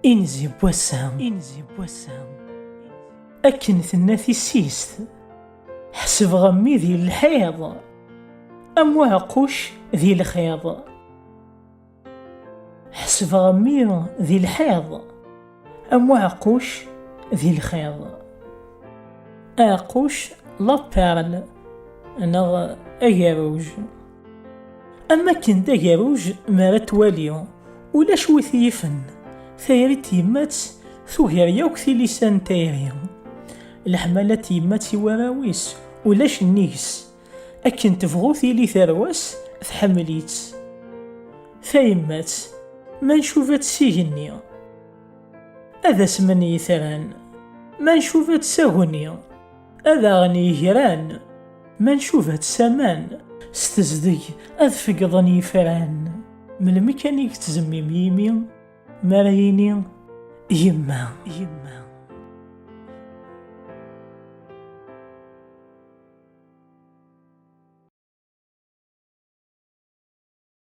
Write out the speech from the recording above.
إنزي بوسام أكن ثناثي السيست حسب غمي ذي الحيض أم واقوش ذي الخيض حسب غمي ذي الحيض أم واقوش ذي الخيض أقوش لا بيرل أنا أجاروج أما كنت أجاروج مارت واليو ولا شويث يفن ثيرت يمات ثوهر يوك في لسان تايريو الحمالة يمات وراويس ولاش النيس أكن تفغوثي لي ثرواس تحمليت ثايمات ما نشوفت سيجني هذا سمني ثران ما نشوفت ساغني هذا غني جيران ما نشوفت سامان ستزدي أذفقضني فران من الميكانيك تزميم يمين مرايني يما